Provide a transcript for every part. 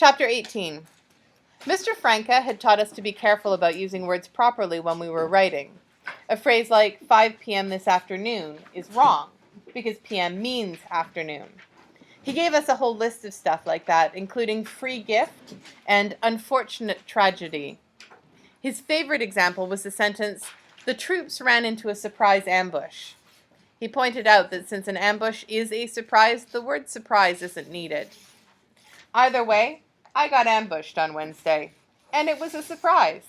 Chapter 18. Mr. Franca had taught us to be careful about using words properly when we were writing. A phrase like 5 p.m. this afternoon is wrong, because p.m. means afternoon. He gave us a whole list of stuff like that, including free gift and unfortunate tragedy. His favorite example was the sentence, "The troops ran into a surprise ambush." He pointed out that since an ambush is a surprise, the word surprise isn't needed. Either way, I got ambushed on Wednesday, and it was a surprise.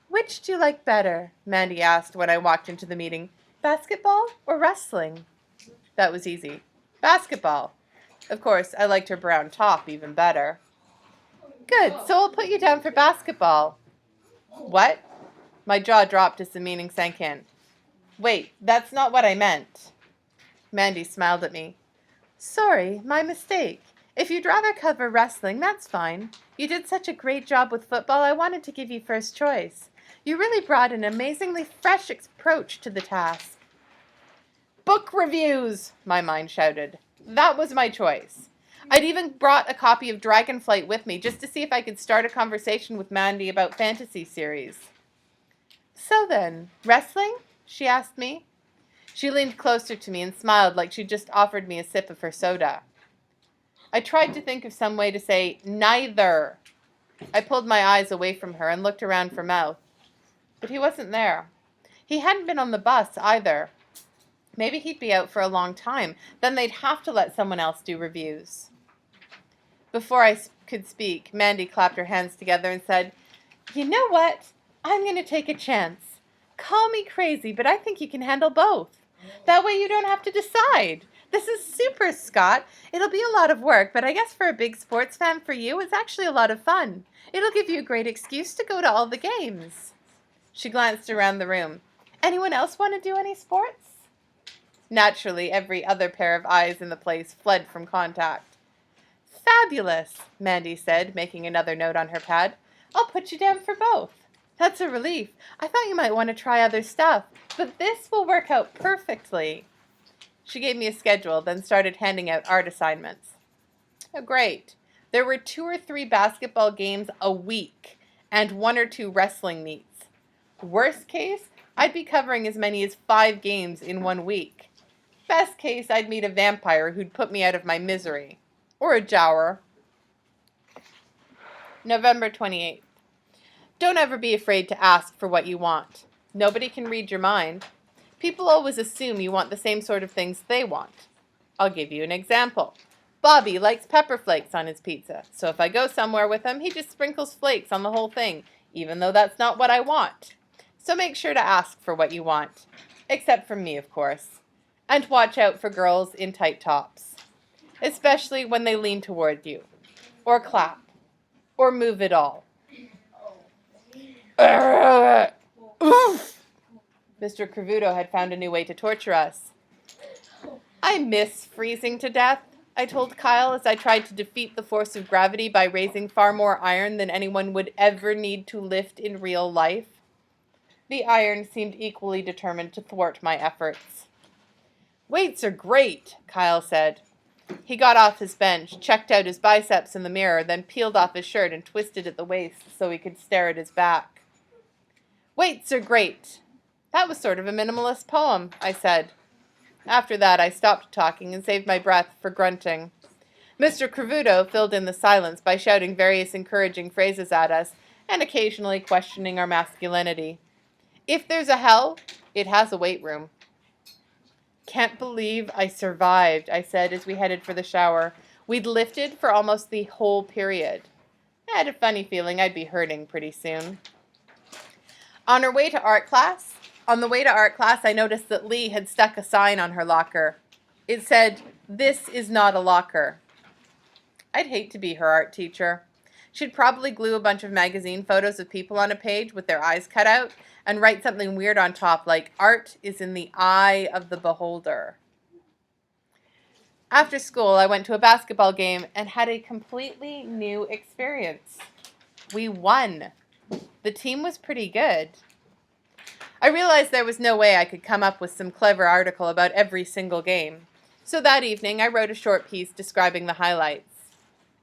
"Which do you like better?" Mandy asked when I walked into the meeting. "Basketball or wrestling?" That was easy. Basketball. Of course, I liked her brown top even better. "Good, so I'll put you down for basketball." "What?" My jaw dropped as the meaning sank in. "Wait, that's not what I meant." Mandy smiled at me. "Sorry, my mistake. If you'd rather cover wrestling, that's fine. You did such a great job with football, I wanted to give you first choice. You really brought an amazingly fresh approach to the task." "Book reviews!" my mind shouted. That was my choice. I'd even brought a copy of Dragonflight with me just to see if I could start a conversation with Mandy about fantasy series. "So then, wrestling?" she asked me. She leaned closer to me and smiled like she'd just offered me a sip of her soda. I tried to think of some way to say, "Neither." I pulled my eyes away from her and looked around for mouth. But he wasn't there. He hadn't been on the bus either. Maybe he'd be out for a long time. Then they'd have to let someone else do reviews. Before I could speak, Mandy clapped her hands together and said, "You know what? I'm going to take a chance. Call me crazy, but I think you can handle both. That way you don't have to decide. This is super, Scott. It'll be a lot of work, but I guess for a big sports fan for you, it's actually a lot of fun. It'll give you a great excuse to go to all the games." She glanced around the room. "Anyone else want to do any sports?" Naturally, every other pair of eyes in the place fled from contact. "Fabulous," Mandy said, making another note on her pad. "I'll put you down for both. That's a relief. I thought you might want to try other stuff, but this will work out perfectly." She gave me a schedule, then started handing out art assignments. Oh, great. There were 2 or 3 basketball games a week, and 1 or 2 wrestling meets. Worst case, I'd be covering as many as 5 games in 1 week. Best case, I'd meet a vampire who'd put me out of my misery. Or a Jower. November 28th. Don't ever be afraid to ask for what you want. Nobody can read your mind. People always assume you want the same sort of things they want. I'll give you an example. Bobby likes pepper flakes on his pizza, so if I go somewhere with him, he just sprinkles flakes on the whole thing, even though that's not what I want. So make sure to ask for what you want. Except from me, of course. And watch out for girls in tight tops. Especially when they lean toward you. Or clap. Or move at all. Oof! Mr. Cravuto had found a new way to torture us. "I miss freezing to death," I told Kyle as I tried to defeat the force of gravity by raising far more iron than anyone would ever need to lift in real life. The iron seemed equally determined to thwart my efforts. "Weights are great," Kyle said. He got off his bench, checked out his biceps in the mirror, then peeled off his shirt and twisted at the waist so he could stare at his back. "Weights are great." That was sort of a minimalist poem, I said. After that, I stopped talking and saved my breath for grunting. Mr. Cravuto filled in the silence by shouting various encouraging phrases at us and occasionally questioning our masculinity. If there's a hell, it has a weight room. "Can't believe I survived," I said as we headed for the shower. We'd lifted for almost the whole period. I had a funny feeling I'd be hurting pretty soon. On the way to art class, I noticed that Lee had stuck a sign on her locker. It said, "This is not a locker." I'd hate to be her art teacher. She'd probably glue a bunch of magazine photos of people on a page with their eyes cut out and write something weird on top like, "Art is in the eye of the beholder." After school, I went to a basketball game and had a completely new experience. We won. The team was pretty good. I realized there was no way I could come up with some clever article about every single game. So that evening, I wrote a short piece describing the highlights.